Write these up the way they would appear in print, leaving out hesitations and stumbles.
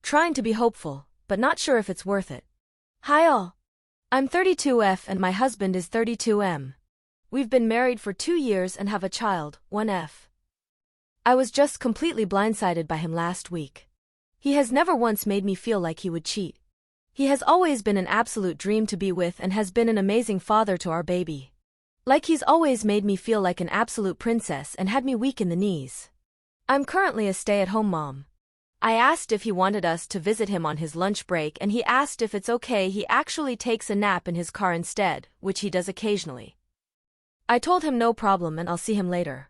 trying to be hopeful, but not sure if it's worth it. Hi all. I'm 32F and my husband is 32M. We've been married for 2 years and have a child, 1F. I was just completely blindsided by him last week. He has never once made me feel like he would cheat. He has always been an absolute dream to be with and has been an amazing father to our baby. Like he's always made me feel like an absolute princess and had me weak in the knees. I'm currently a stay-at-home mom. I asked if he wanted us to visit him on his lunch break and he asked if it's okay he actually takes a nap in his car instead, which he does occasionally. I told him no problem and I'll see him later.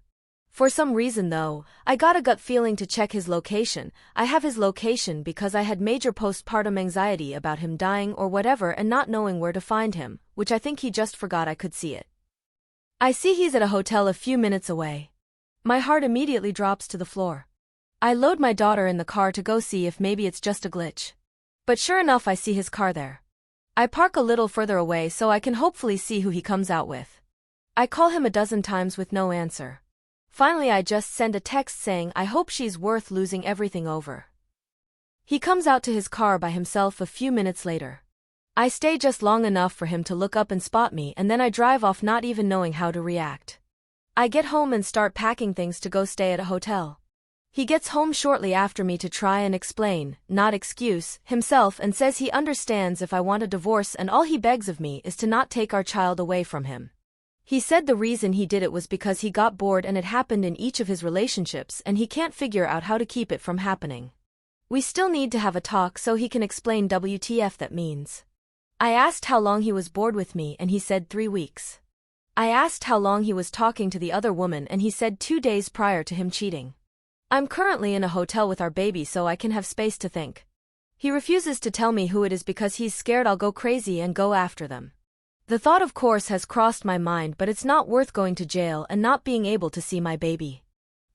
For some reason though, I got a gut feeling to check his location. I have his location because I had major postpartum anxiety about him dying or whatever and not knowing where to find him, which I think he just forgot I could see it. I see he's at a hotel a few minutes away. My heart immediately drops to the floor. I load my daughter in the car to go see if maybe it's just a glitch. But sure enough I see his car there. I park a little further away so I can hopefully see who he comes out with. I call him a dozen times with no answer. Finally I just send a text saying I hope she's worth losing everything over. He comes out to his car by himself a few minutes later. I stay just long enough for him to look up and spot me and then I drive off not even knowing how to react. I get home and start packing things to go stay at a hotel. He gets home shortly after me to try and explain, not excuse, himself and says he understands if I want a divorce and all he begs of me is to not take our child away from him. He said the reason he did it was because he got bored and it happened in each of his relationships and he can't figure out how to keep it from happening. We still need to have a talk so he can explain WTF that means. I asked how long he was bored with me and he said 3 weeks. I asked how long he was talking to the other woman and he said 2 days prior to him cheating. I'm currently in a hotel with our baby so I can have space to think. He refuses to tell me who it is because he's scared I'll go crazy and go after them. The thought of course has crossed my mind but it's not worth going to jail and not being able to see my baby.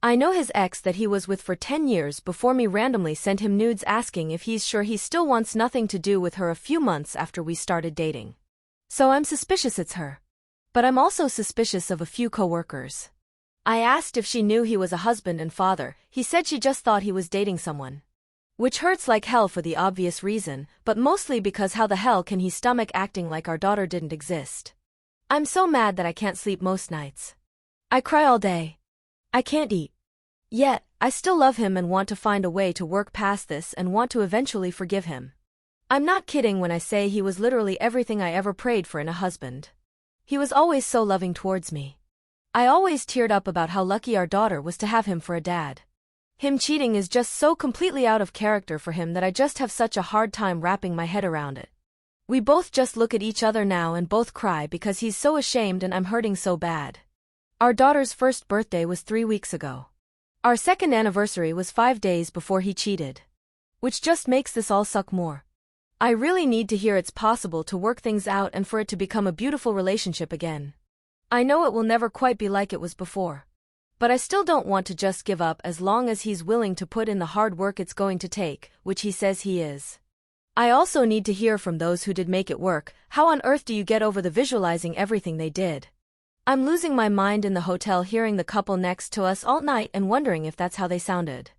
I know his ex that he was with for 10 years before me randomly sent him nudes asking if he's sure he still wants nothing to do with her a few months after we started dating. So I'm suspicious it's her. But I'm also suspicious of a few coworkers. I asked if she knew he was a husband and father, he said she just thought he was dating someone. Which hurts like hell for the obvious reason, but mostly because how the hell can he stomach acting like our daughter didn't exist? I'm so mad that I can't sleep most nights. I cry all day. I can't eat. Yet, I still love him and want to find a way to work past this and want to eventually forgive him. I'm not kidding when I say he was literally everything I ever prayed for in a husband. He was always so loving towards me. I always teared up about how lucky our daughter was to have him for a dad. Him cheating is just so completely out of character for him that I just have such a hard time wrapping my head around it. We both just look at each other now and both cry because he's so ashamed and I'm hurting so bad. Our daughter's first birthday was 3 weeks ago. Our second anniversary was 5 days before he cheated. Which just makes this all suck more. I really need to hear it's possible to work things out and for it to become a beautiful relationship again. I know it will never quite be like it was before. But I still don't want to just give up as long as he's willing to put in the hard work it's going to take, which he says he is. I also need to hear from those who did make it work, how on earth do you get over the visualizing everything they did? I'm losing my mind in the hotel hearing the couple next to us all night and wondering if that's how they sounded.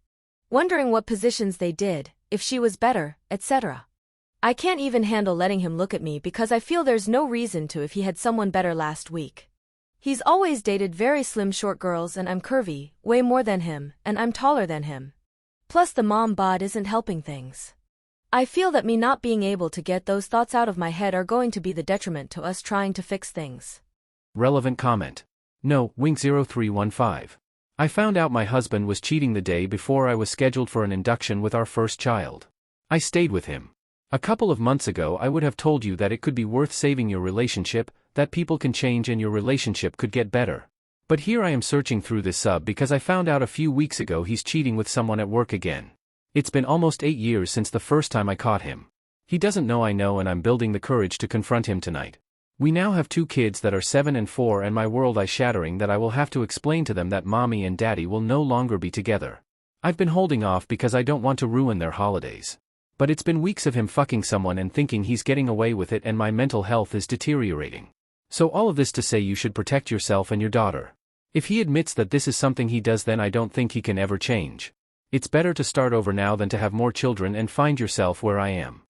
Wondering what positions they did, if she was better, etc. I can't even handle letting him look at me because I feel there's no reason to if he had someone better last week. He's always dated very slim short girls and I'm curvy, way more than him, and I'm taller than him. Plus the mom bod isn't helping things. I feel that me not being able to get those thoughts out of my head are going to be the detriment to us trying to fix things. Relevant comment. No, Wink0315. I found out my husband was cheating the day before I was scheduled for an induction with our first child. I stayed with him. A couple of months ago I would have told you that it could be worth saving your relationship, that people can change and your relationship could get better. But here I am searching through this sub because I found out a few weeks ago he's cheating with someone at work again. It's been almost 8 years since the first time I caught him. He doesn't know I know and I'm building the courage to confront him tonight. We now have 2 kids that are 7 and 4 and my world is shattering that I will have to explain to them that mommy and daddy will no longer be together. I've been holding off because I don't want to ruin their holidays. But it's been weeks of him fucking someone and thinking he's getting away with it and my mental health is deteriorating. So all of this to say you should protect yourself and your daughter. If he admits that this is something he does then I don't think he can ever change. It's better to start over now than to have more children and find yourself where I am.